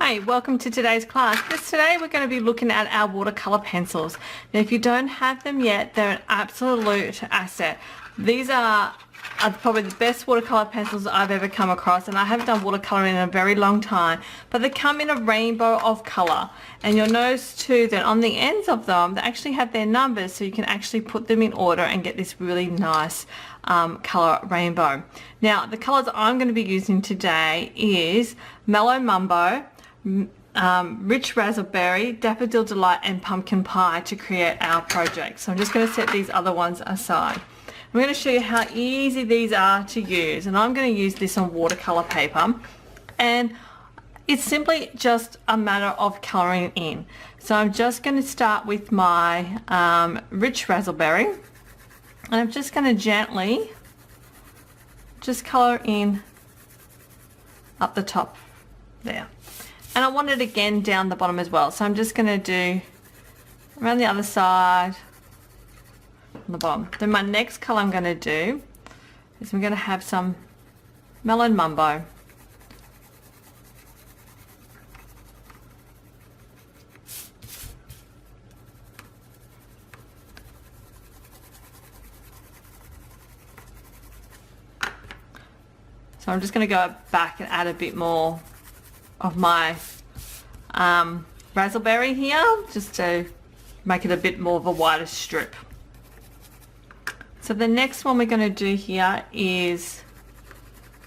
Hi, welcome to today's class. Today we're going to be looking at our watercolor pencils. Now if you don't have them yet, they're an absolute asset. These are probably the best watercolor pencils I've ever come across, and I haven't done watercoloring in a very long time, but they come in a rainbow of color, and you'll notice too that on the ends of them they actually have their numbers, so you can actually put them in order and get this really nice color rainbow. Now the colors I'm going to be using today is Mellow Mumbo, Rich Raspberry, Daffodil Delight and Pumpkin Pie to create our project. So I'm just going to set these other ones aside. I'm going to show you how easy these are to use, and I'm going to use this on watercolor paper, and it's simply just a matter of coloring in. So I'm just going to start with my Rich Raspberry, and I'm just going to gently just color in up the top there. And I want it again down the bottom as well, so I'm just going to do around the other side on the bottom. Then my next color I'm going to do is I'm going to have some Mellow Mumbo. So I'm just going to go back and add a bit more of my raspberry here, just to make it a bit more of a wider strip. So the next one we're going to do here is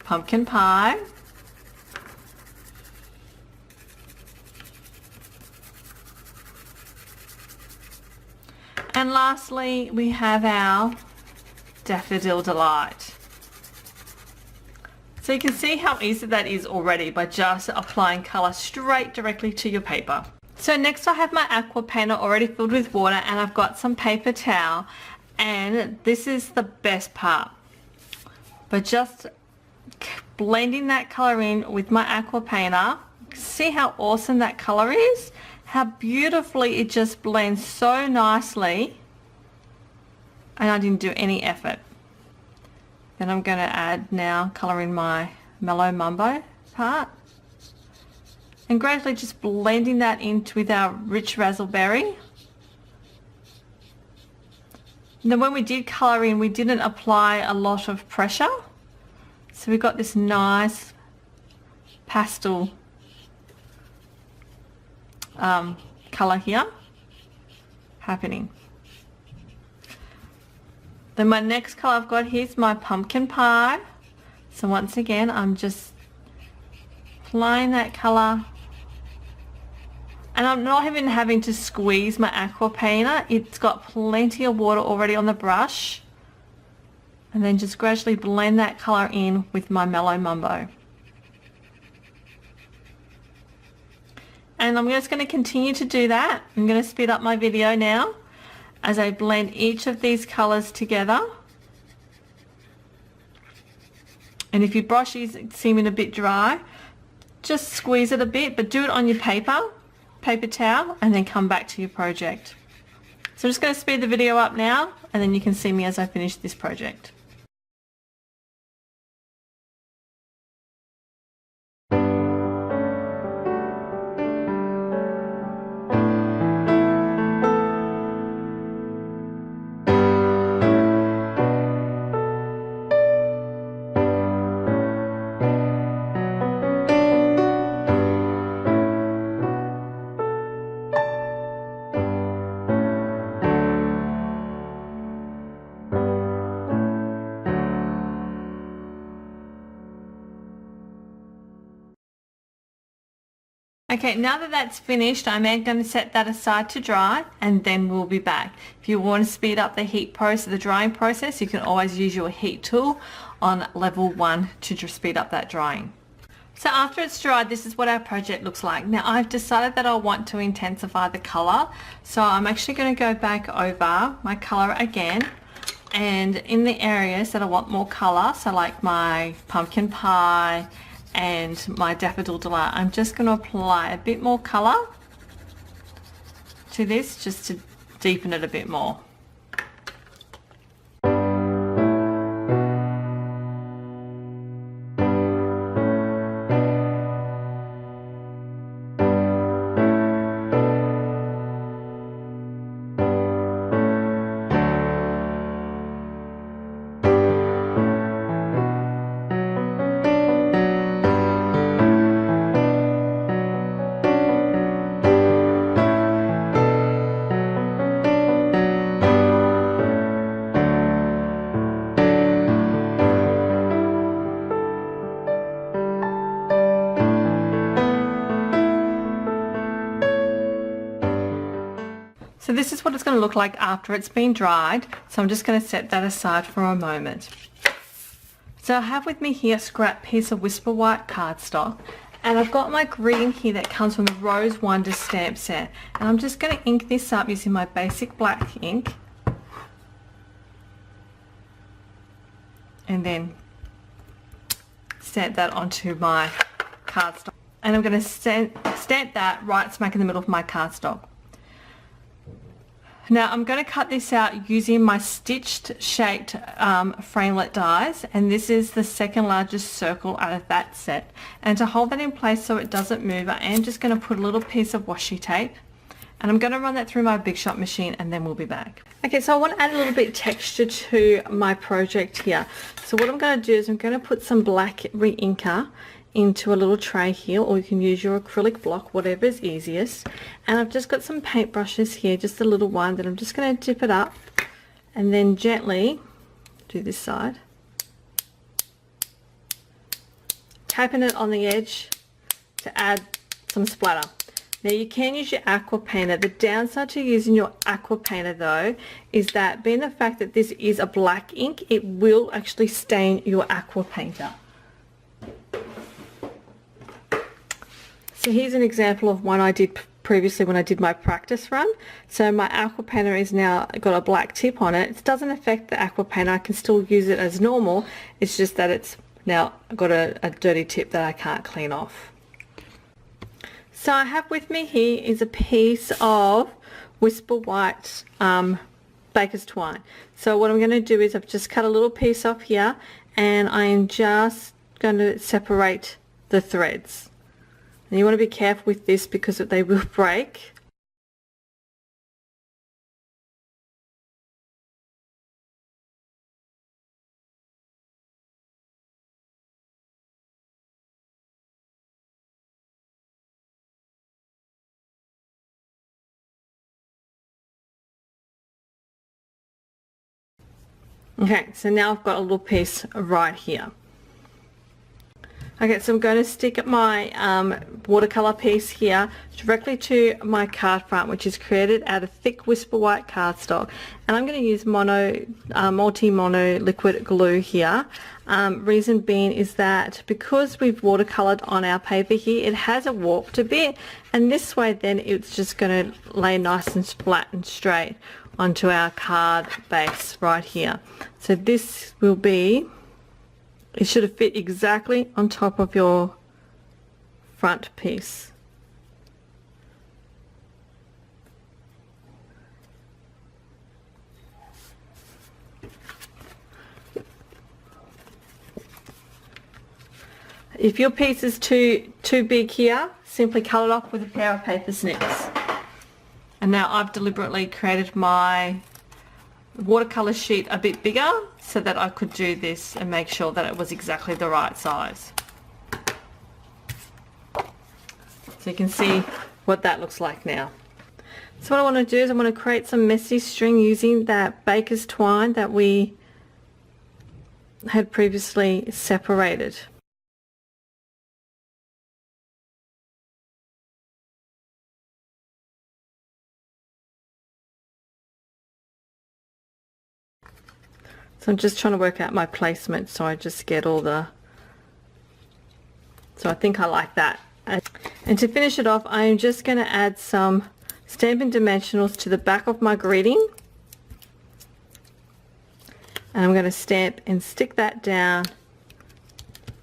Pumpkin Pie. And lastly we have our Daffodil Delight. So you can see how easy that is already by just applying colour straight directly to your paper. So next I have my aqua painter already filled with water, and I've got some paper towel, and this is the best part. But just blending that colour in with my aqua painter, see how awesome that colour is? How beautifully it just blends so nicely, and I didn't do any effort. Then I'm going to add now colour in my Mellow Mumbo part, and gradually just blending that in with our Rich Raspberry. And then when we did colour in, we didn't apply a lot of pressure, so we got this nice pastel colour here happening. Then my next colour I've got here is my Pumpkin Pie. So once again I'm just applying that colour, and I'm not even having to squeeze my aqua painter. It's got plenty of water already on the brush, and then just gradually blend that colour in with my Mellow Mumbo. And I'm just going to continue to do that. I'm going to speed up my video now as I blend each of these colours together. And if your brush is seeming a bit dry, just squeeze it a bit, but do it on your paper towel, and then come back to your project. So I'm just going to speed the video up now, and then you can see me as I finish this project. Okay, now that that's finished, I'm going to set that aside to dry, and then we'll be back. If you want to speed up the heat process, the drying process, you can always use your heat tool on level 1 to speed up that drying. So after it's dried, this is what our project looks like. Now I've decided that I want to intensify the colour, so I'm actually going to go back over my colour again, and in the areas that I want more colour, so like my Pumpkin Pie and my Daffodil Delight, I'm just going to apply a bit more colour to this just to deepen it a bit more. So this is what it's going to look like after it's been dried. So I'm just going to set that aside for a moment. So I have with me here a scrap piece of Whisper White cardstock, and I've got my green here that comes from the Rose Wonder stamp set, and I'm just going to ink this up using my basic black ink, and then stamp that onto my cardstock, and I'm going to stamp that right smack in the middle of my cardstock. Now I'm going to cut this out using my stitched shaped framelit dies, and this is the second largest circle out of that set. And to hold that in place so it doesn't move, I am just going to put a little piece of washi tape, and I'm going to run that through my Big Shot machine, and then we'll be back. Okay, so I want to add a little bit of texture to my project here. So what I'm going to do is I'm going to put some black re-inker into a little tray here, or you can use your acrylic block, whatever is easiest. And I've just got some paint brushes here, just a little one, that I'm just going to dip it up and then gently do this side, tapping it on the edge to add some splatter. Now you can use your aqua painter. The downside to using your aqua painter though is that, being the fact that this is a black ink, it will actually stain your aqua painter. So here's an example of one I did previously when I did my practice run. So my aqua painter is now got a black tip on it. It doesn't affect the aqua painter. I can still use it as normal. It's just that it's now got a dirty tip that I can't clean off. So I have with me here is a piece of Whisper White baker's twine. So what I'm going to do is I've just cut a little piece off here, and I am just going to separate the threads. And you want to be careful with this because they will break. Okay, so now I've got a little piece right here. Okay, so I'm going to stick my watercolor piece here directly to my card front, which is created out of thick Whisper White cardstock, and I'm going to use multi-mono liquid glue here. Reason being is that because we've watercolored on our paper here, it has a warped a bit, and this way then it's just going to lay nice and flat and straight onto our card base right here. So this will be, it should have fit exactly on top of your front piece. If your piece is too big here, simply cut it off with a pair of paper snips. And now I've deliberately created my watercolor sheet a bit bigger so that I could do this and make sure that it was exactly the right size. So you can see what that looks like now. So what I want to do is I want to create some messy string using that baker's twine that we had previously separated. So I'm just trying to work out my placement so I just get all the, so I think I like that. And to finish it off, I am just going to add some Stampin' Dimensionals to the back of my greeting. And I'm going to stamp and stick that down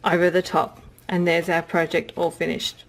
over the top. And there's our project all finished.